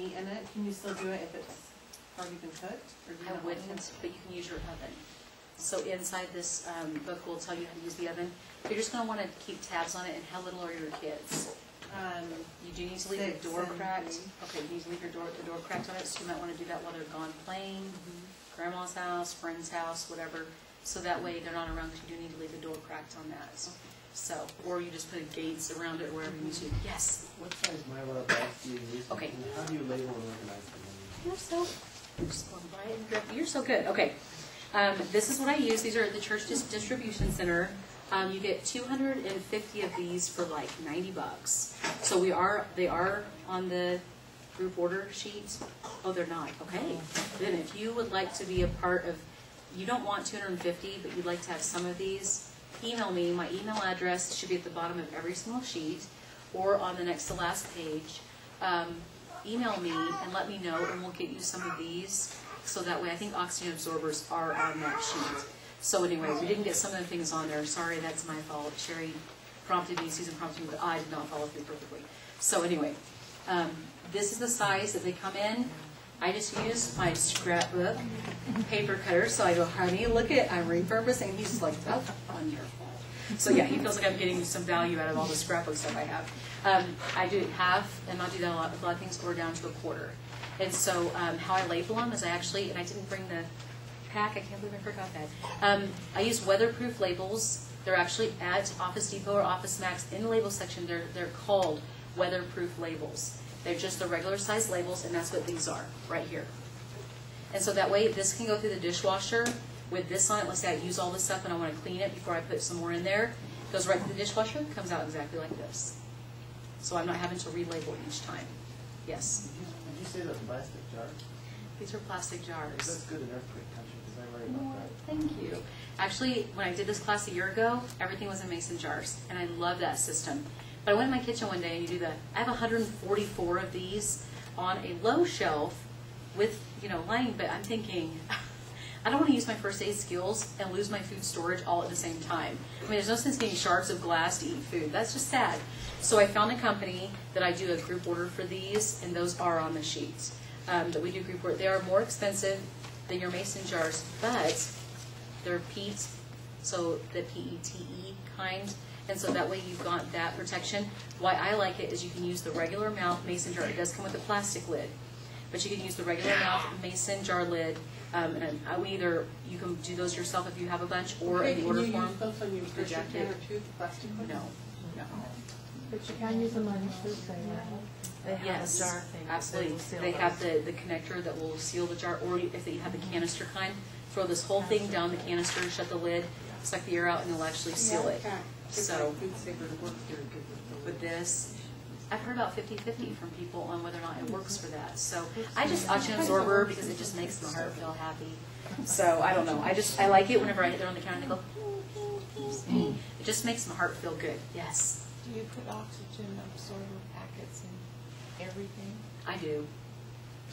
meat in it, can you still do it if it's already been cooked? Or do you I not wouldn't, want to? but you can use your oven. So inside this book will tell you how to use the oven. You're just going to want to keep tabs on it. And how little are your kids? You do need to leave the door cracked. Okay, you need to leave the door cracked on it, so you might want to do that while they're gone playing, grandma's house, friend's house, whatever. So that way they're not around, because you do need to leave the door cracked on that. So, or you just put gates around it or wherever you need to. Yes? What size Milo bags do you use? Okay. And how do you label and organize them? You're so, just going by and grab, you're so good. Okay. This is what I use. These are at the church distribution center. You get 250 of these for like $90. So they are on the group order sheet. Oh, they're not. Okay. Then if you would like to be a part of, you don't want 250, but you'd like to have some of these, email me. My email address should be at the bottom of every single sheet or on the next to last page. Email me and let me know, and we'll get you some of these. So that way, I think oxygen absorbers are on that sheet. So anyway, we didn't get some of the things on there. Sorry, that's my fault. Sherry prompted me, Susan prompted me, but I did not follow through perfectly. So anyway, this is the size that they come in. I just use my scrapbook paper cutter. So I go, honey, look at, I'm repurposing. And he's just like, that's wonderful. So yeah, he feels like I'm getting some value out of all the scrapbook stuff I have. I do half, and I'll do that a lot of things, or down to a quarter. And so how I label them is I actually, and I didn't bring the pack, I can't believe I forgot that. I use weatherproof labels. They're actually at Office Depot or Office Max. In the label section, they're called weatherproof labels. They're just the regular size labels, and that's what these are, right here. And so that way, this can go through the dishwasher with this on it. Let's say I use all this stuff and I want to clean it before I put some more in there. It goes right through the dishwasher, comes out exactly like this. So I'm not having to relabel each time. Yes? Did you say those plastic jars? These are plastic jars. That's good in earthquake country, because I worry about that. Thank you. Actually, when I did this class a year ago, everything was in mason jars, and I love that system. But I went in my kitchen one day, and I have 144 of these on a low shelf with, lining, but I'm thinking, I don't want to use my first aid skills and lose my food storage all at the same time. I mean, there's no sense getting shards of glass to eat food. That's just sad. So I found a company that I do a group order for these, and those are on the sheets. That we do group order. They are more expensive than your mason jars, but they're peat, so the PETE kind, and so that way you've got that protection. Why I like it is you can use the regular mouth mason jar. It does come with a plastic lid, but you can use the regular mouth mason jar lid. And you can do those yourself if you have a bunch, or in the order form. Can you use those on your project can or two, the plastic ones? No. But you can use them on your food thing, right? They have Yes, a jar thing. absolutely. They have the connector that will seal the jar, or if you have the canister kind, throw this whole thing down the canister, shut the lid, suck the air out, and it'll actually seal it. So with this, I've heard about 50-50 from people on whether or not it works for that. So I just oxygen absorber because it just makes my heart feel happy. So I don't know. I like it whenever I hit there on the counter and they go, it just makes my heart feel good. Yes. Do you put oxygen absorber packets in everything? I do.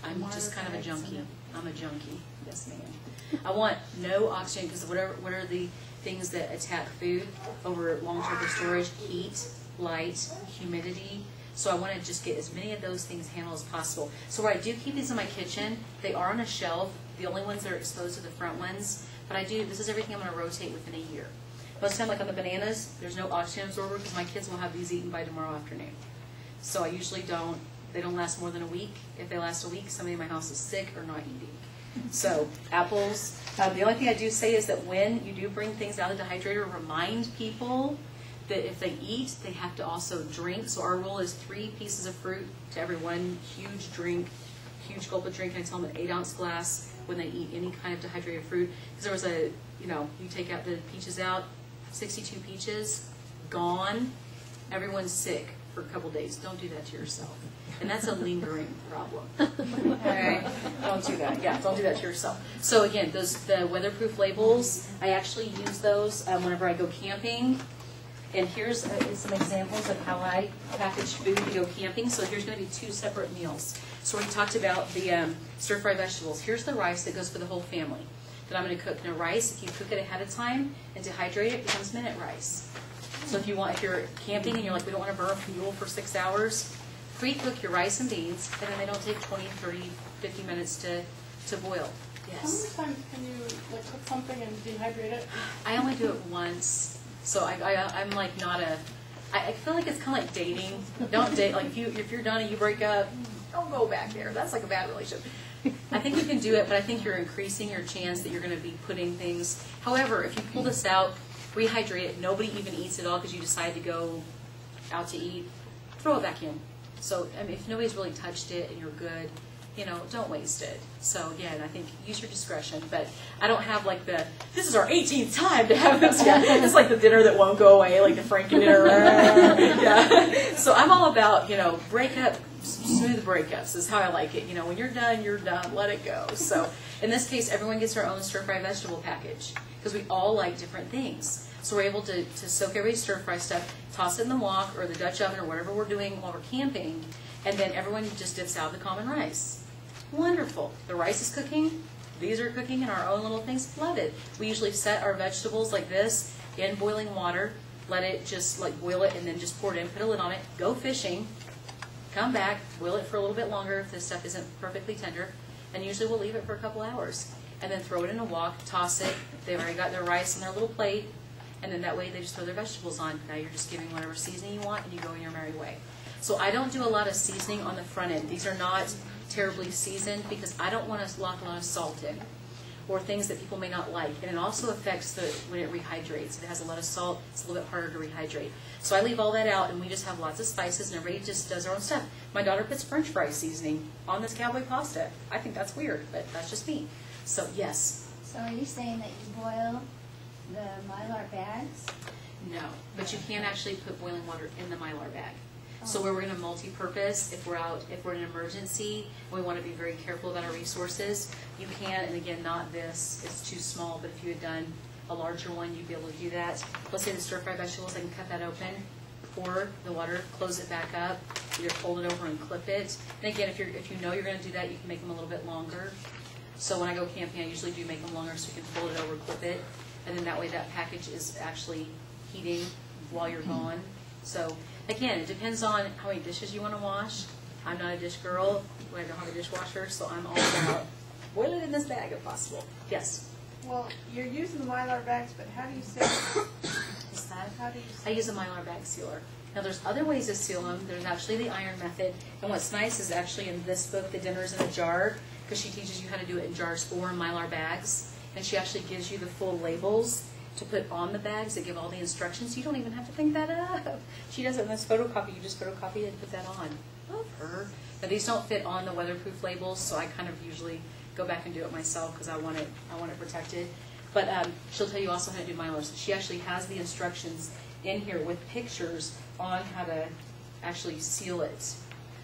I'm just kind of a junkie. I'm a junkie. Yes, ma'am. I want no oxygen because what are the things that attack food over long-term storage? Heat, light, humidity. So I want to just get as many of those things handled as possible. So where I do keep these in my kitchen, they are on a shelf. The only ones that are exposed are the front ones. But this is everything I'm going to rotate within a year. Most of the time, like on the bananas, there's no oxygen absorber because my kids will have these eaten by tomorrow afternoon. So I usually they don't last more than a week. If they last a week, somebody in my house is sick or not eating. So apples, the only thing I do say is that when you do bring things out of the dehydrator, remind people that if they eat, they have to also drink. So our rule is 3 pieces of fruit to every one huge gulp of drink. I tell them an 8-ounce glass when they eat any kind of dehydrated fruit. Because there was you take out the peaches out, 62 peaches, gone. Everyone's sick for a couple days. Don't do that to yourself. And that's a lingering problem. Okay? Don't do that. Yeah, don't do that to yourself. So again, the weatherproof labels, I actually use those whenever I go camping. And here's some examples of how I package food to go camping. So here's going to be 2 separate meals. So we talked about the stir-fry vegetables. Here's the rice that goes for the whole family that I'm going to cook. Now rice, if you cook it ahead of time and dehydrate it, becomes minute rice. So if you're camping and you're like, we don't want to burn fuel for 6 hours, pre-cook your rice and beans, and then they don't take 20, 30, 50 minutes to boil. Yes. How many times can you like cook something and dehydrate it? I only do it once, so I'm like not a. I feel like it's kind of like dating. Don't date like if you're done and you break up, don't go back there. That's like a bad relationship. I think you can do it, but I think you're increasing your chance that you're going to be putting things. However, if you pull this out, rehydrate it, nobody even eats it all because you decide to go out to eat, throw it back in. So I mean, if nobody's really touched it and you're good, you know, don't waste it. So again, I think use your discretion. But I don't have like this is our 18th time to have this. Yeah, it's like the dinner that won't go away, like the Franken dinner. Yeah. So I'm all about, you know, break up, smooth breakups is how I like it. You know, when you're done, let it go. So in this case, everyone gets their own stir-fry vegetable package because we all like different things. So we're able to soak everybody's stir-fry stuff, toss it in the wok or the Dutch oven or whatever we're doing while we're camping, and then everyone just dips out the common rice. Wonderful. The rice is cooking. These are cooking in our own little things. Love it. We usually set our vegetables like this in boiling water, let it just like boil it, and then just pour it in, put a lid on it, go fishing, come back, boil it for a little bit longer if this stuff isn't perfectly tender, and usually we'll leave it for a couple hours. And then throw it in a wok, toss it. They've already got their rice on their little plate, and then that way they just throw their vegetables on. Now you're just giving whatever seasoning you want, and you go in your merry way. So I don't do a lot of seasoning on the front end. These are not terribly seasoned because I don't want to lock a lot of salt in or things that people may not like. And it also affects when it rehydrates. If it has a lot of salt, it's a little bit harder to rehydrate. So I leave all that out, and we just have lots of spices, and everybody just does their own stuff. My daughter puts French fry seasoning on this cowboy pasta. I think that's weird, but that's just me. So yes. So are you saying that you boil the Mylar bags? No, but you can actually put boiling water in the Mylar bag. So where we're going to multi-purpose, if we're in an emergency, we want to be very careful about our resources, you can, and again, not this, it's too small, but if you had done a larger one, you'd be able to do that. Let's say the stir-fry vegetables, I can cut that open, pour the water, close it back up, either fold it over and clip it. And again, if you know you're going to do that, you can make them a little bit longer. So when I go camping, I usually do make them longer so you can fold it over, clip it, and then that way that package is actually heating while you're gone. So again, it depends on how many dishes you want to wash. I'm not a dish girl. I don't have a dishwasher, so I'm all about boil it in this bag if possible. Yes? Well, you're using the Mylar bags, but how do you seal them? Is that? How do you I use a Mylar bag sealer. Now there's other ways to seal them. There's actually the iron method. And what's nice is actually in this book, The Dinner's in a Jar, because she teaches you how to do it in jars or in Mylar bags. And she actually gives you the full labels to put on the bags that give all the instructions. You don't even have to think that up. She does it in this photocopy. You just photocopy it and put that on. Love her. Now these don't fit on the weatherproof labels, so I kind of usually go back and do it myself because I want it protected. But she'll tell you also how to do Mylars. She actually has the instructions in here with pictures on how to actually seal it.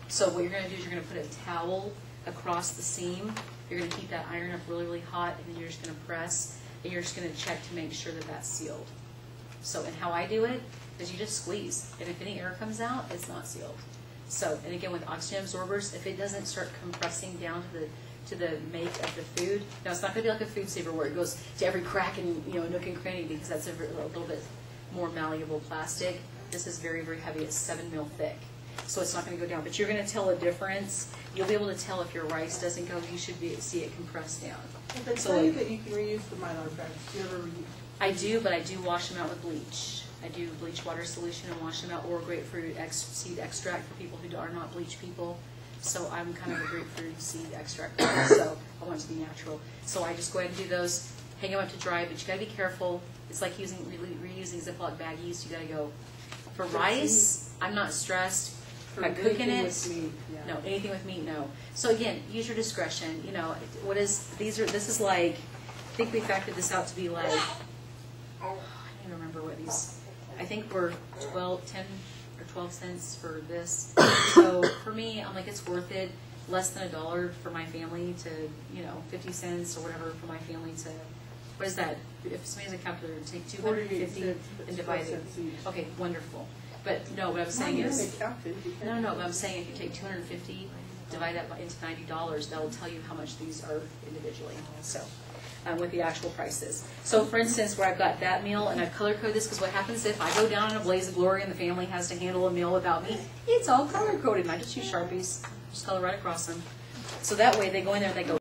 So what you're going to do is you're going to put a towel across the seam. You're going to keep that iron up really, really hot, and then you're just going to press. And you're just going to check to make sure that that's sealed. So, and how I do it is you just squeeze. And if any air comes out, it's not sealed. So, and again, with oxygen absorbers, if it doesn't start compressing down to the make of the food, now it's not going to be like a food saver where it goes to every crack and nook and cranny because that's a little bit more malleable plastic. This is very, very heavy. It's 7 mil thick. So it's not going to go down. But you're going to tell a difference. You'll be able to tell if your rice doesn't go. You should see it compressed down. But they tell you that you can reuse the Mylar bags. Do you ever reuse? I do, but I do wash them out with bleach. I do bleach water solution and wash them out, or grapefruit seed extract for people who are not bleach people. So I'm kind of a grapefruit seed extract person, so I want it to be natural. So I just go ahead and do those, hang them up to dry, but you got to be careful. It's like reusing Ziploc baggies. You got to go. For rice, I'm not stressed. If I'm cooking it, no, anything with meat, no. So again, use your discretion. This is like, I think we factored this out to be like, I don't even remember what these, I think we're 10 or 12 cents for this. So for me, I'm like, it's worth it. Less than $1 for my family to, 50 cents or whatever for my family to, what is that? If somebody has a calculator, take 250 and divide it. Okay, wonderful. But no, what I'm saying is, but I'm saying if you take 250, divide that into $90, that'll tell you how much these are individually. So, what the actual price is. So for instance, where I've got that meal and I've color coded this, because what happens if I go down in a blaze of glory and the family has to handle a meal without me, it's all color coded, and I just use Sharpies, just color right across them. So that way they go in there and they go,